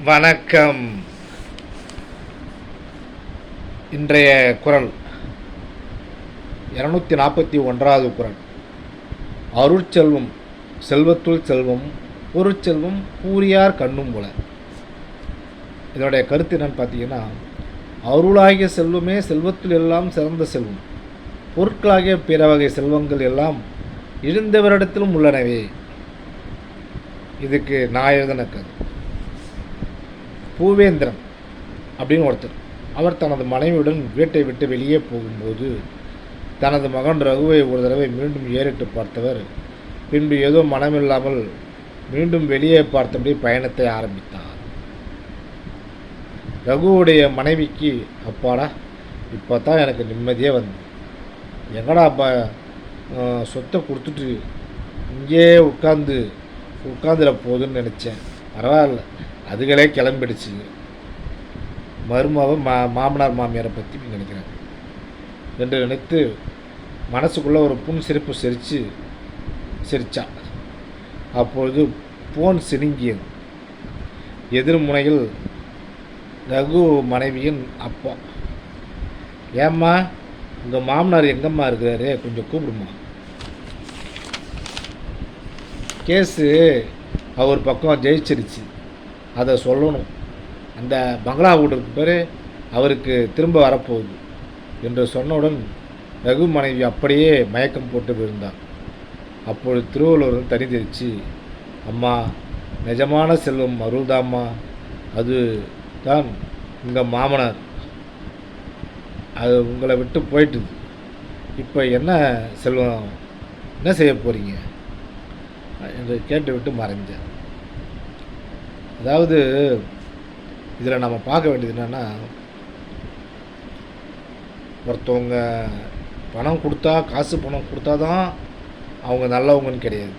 வணக்கம். இன்றைய குறள் 241வது குறள். அருட்செல்வம் செல்வத்துள் செல்வம் பொருட்செல்வம் பூரியார் கண்ணும் போல. இதனுடைய கருத்து என்னன்னு பார்த்தீங்கன்னா, அருளாகிய செல்வமே செல்வத்தில் எல்லாம் சிறந்த செல்வம், பொருட்களாகிய பிற வகை செல்வங்கள் எல்லாம் இழிந்தவரிடத்திலும் உள்ளனவே. இதுக்கு நான் எழுதின கதை. பூவேந்திரன் அப்படின்னு ஒருத்தர், அவர் தனது மனைவியுடன் வீட்டை விட்டு வெளியே போகும்போது தனது மகன் ரகுவை ஒரு தடவை மீண்டும் ஏறிட்டு பார்த்தவர் பின்பு ஏதோ மனமில்லாமல் மீண்டும் வெளியே பார்த்தபடி பயணத்தை ஆரம்பித்தார். ரகுவுடைய மனைவிக்கு, அப்பாடா இப்போ தான் எனக்கு நிம்மதியே வந்து, எங்கடா அப்பா சொத்தை கொடுத்துட்டு இங்கேயே உட்காந்துட போகுதுன்னு நினச்சேன். பரவாயில்ல, அதுகளே கிளம்பிடுச்சு. மருமாவை மாமனார் மாமியாரை பற்றி நினைக்கிறாங்க என்று நினைத்து மனசுக்குள்ளே ஒரு சிரிப்பு சிரித்தான். அப்பொழுது போன் சினுங்கியது. எதிர்முனையில் ரகு மனைவியின் அப்பா, ஏம்மா உங்கள் மாமனார் எங்கம்மா இருக்கிறாரு, கொஞ்சம் கூப்பிடுமா. கேஸு அவர் பக்கம் ஜெயிச்சிருச்சு, அதை சொல்லணும். அந்த பங்களா வீட்டுக்கு பேர் அவருக்கு திரும்ப வரப்போகுது என்று சொன்னவுடன் ரகு மனைவி அப்படியே மயக்கம் போட்டு விழுந்தார். அப்பொழுது திருவள்ளுவர் தனி தெரிச்சு, அம்மா நிஜமான செல்வம் அருள்தாம்மா, அது தான் உங்கள் மாமனார், அது உங்களை விட்டு போயிட்டுது. இப்போ என்ன செல்வம், என்ன செய்ய போகிறீங்க என்று கேட்டுவிட்டு மறைஞ்சார். அதாவது இதில் நம்ம பார்க்க வேண்டியது என்னென்னா, ஒருத்தவங்க பணம் கொடுத்தா, காசு பணம் கொடுத்தா தான் அவங்க நல்லவங்கன்னு கிடையாது.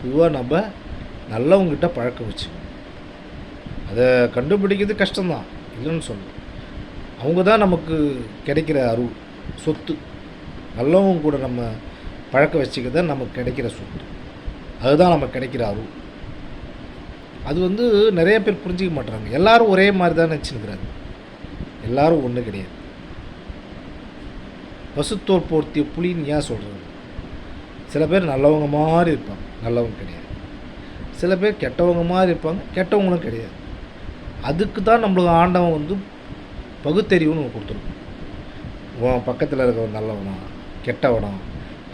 பொதுவாக நம்ம நல்லவங்ககிட்ட பழக்கம் வச்சுக்கணும். அதை கண்டுபிடிக்கிறது கஷ்டம்தான், இல்லைன்னு சொல்லணும். அவங்க தான் நமக்கு கிடைக்கிற அருள், சொத்து. நல்லவங்க கூட நம்ம பழக்க வச்சுக்கிறது நமக்கு கிடைக்கிற சொத்து, அதுதான் நமக்கு கிடைக்கிற அருள். அது நிறைய பேர் புரிஞ்சிக்க மாட்டாங்க. எல்லோரும் ஒரே மாதிரி தான் நினச்சிருக்கிறாங்க. எல்லோரும் ஒன்று கிடையாது. பசுத்தோல் போர்த்திய புலின்னு ஏன் சொல்கிறாங்க? சில பேர் நல்லவங்க மாதிரி இருப்பாங்க, நல்லவங்க கிடையாது. சில பேர் கெட்டவங்க மாதிரி இருப்பாங்க, கெட்டவங்களும் கிடையாது. அதுக்கு தான் நம்மளுக்கு ஆண்டவன் பகுத்தறிவுன்னு கொடுத்துருக்கோம். உன் பக்கத்தில் இருக்கிற நல்லவனா கெட்டவனா,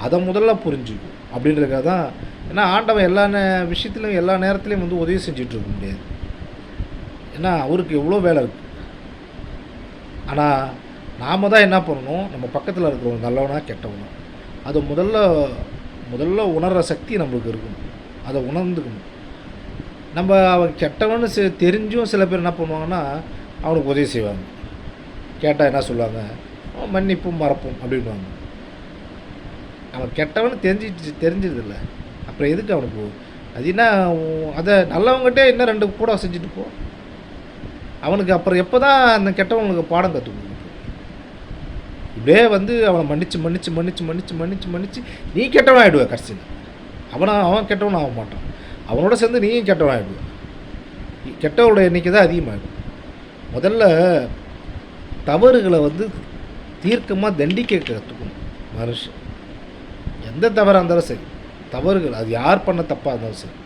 அதை முதல்ல புரிஞ்சுக்கும் அப்படின்றதுக்காக தான். ஏன்னா ஆண்டவன் எல்லா விஷயத்துலையும் எல்லா நேரத்துலையும் உதவி செஞ்சிட்ருக்க முடியாது. ஏன்னா அவருக்கு எவ்வளோ வேலை இருக்குது. ஆனால் நாம் தான் என்ன பண்ணணும், நம்ம பக்கத்தில் இருக்கிறவங்க நல்லவனா கெட்டவனா, அதை முதல்ல உணர்கிற சக்தி நம்மளுக்கு இருக்கணும். அதை உணர்ந்துக்கணும். நம்ம அவன் கெட்டவன்னு தெரிஞ்சும் சில பேர் என்ன பண்ணுவாங்கன்னா அவனுக்கு உதவி செய்வாங்க. கேட்டால் என்ன சொல்லுவாங்க, மன்னிப்பும் மறப்போம் அப்படின்வாங்க. அவன் கெட்டவன்னு தெரிஞ்சதில்ல, அப்புறம் எதுக்கு அவனுக்கு அது என்ன? அதை நல்லவங்ககிட்டே இன்னும் 2 கூட செஞ்சுட்டு போ. அவனுக்கு அப்புறம் எப்போ தான் அந்த கெட்டவங்களுக்கு பாடம் கற்றுக் கொடுக்கும்? இப்படியே அவனை மன்னிச்சு நீ கெட்டவன் ஆகிடுவ. கடைசியில் அவன் கெட்டவன் ஆக மாட்டான், அவனோட சேர்ந்து நீயும் கெட்டவன் ஆகிடுவ. கெட்டவனோட எண்ணிக்கை தான் அதிகமாகிடும். முதல்ல தவறுகளை தீர்க்கமாக தண்டிக்க கற்றுக்கணும் மனுஷன். எந்த தவறாக இருந்தாலும் சரி, தவறுகள் அது யார் பண்ண தப்பாக இருந்தாலும் சரி,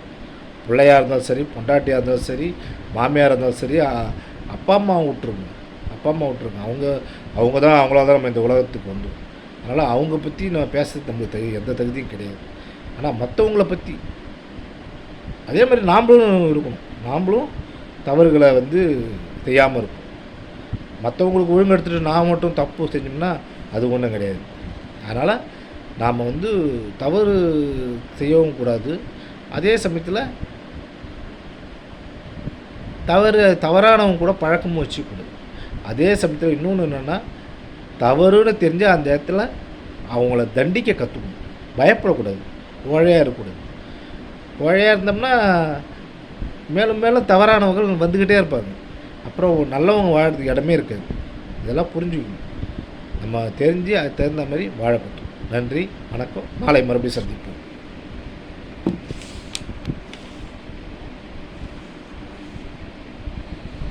பிள்ளையாக இருந்தாலும் சரி, பொண்டாட்டியாக இருந்தாலும் சரி, மாமியார் இருந்தாலும் சரி, அப்பா அம்மா விட்டுருங்க. அவங்க தான் அவங்களால தான் நம்ம இந்த உலகத்துக்கு வந்தோம். அதனால் அவங்க பற்றி நம்ம பேசுறது நம்மளுக்கு எந்த தகுதியும் கிடையாது. ஆனால் மற்றவங்கள பற்றி அதே மாதிரி நாம்ளும் இருக்கணும். நாம்ளும் தவறுகளை செய்யாமல் இருக்கும். மற்றவங்களுக்கு ஒழுங்கு எடுத்துகிட்டு நான் மட்டும் தப்பு செஞ்சோம்னா அது ஒன்றும் கிடையாது. அதனால் நாம் தவறு செய்யவும் கூடாது. அதே சமயத்தில் தவறானவங்க கூட பழக்கமும் வச்சுக்கூடாது. அதே சமயத்தில் இன்னொன்று என்னென்னா, தவறுன்னு தெரிஞ்சால் அந்த இடத்துல அவங்கள தண்டிக்க கற்றுக்கணும். பயப்படக்கூடாது, கோழையாக இருக்கக்கூடாது. கோழையாக இருந்தோம்னா மேலும் மேலும் தவறானவர்கள் வந்துக்கிட்டே இருப்பாங்க. அப்புறம் நல்லவங்க வாழறதுக்கு இடமே இருக்காது. இதெல்லாம் புரிஞ்சுக்கணும். நம்ம தெரிஞ்சு அதுக்கு தகுந்த மாதிரி வாழ கற்றுக்கணும். நன்றி, வணக்கம். நாளை மறுபடியும் சந்திப்போம்.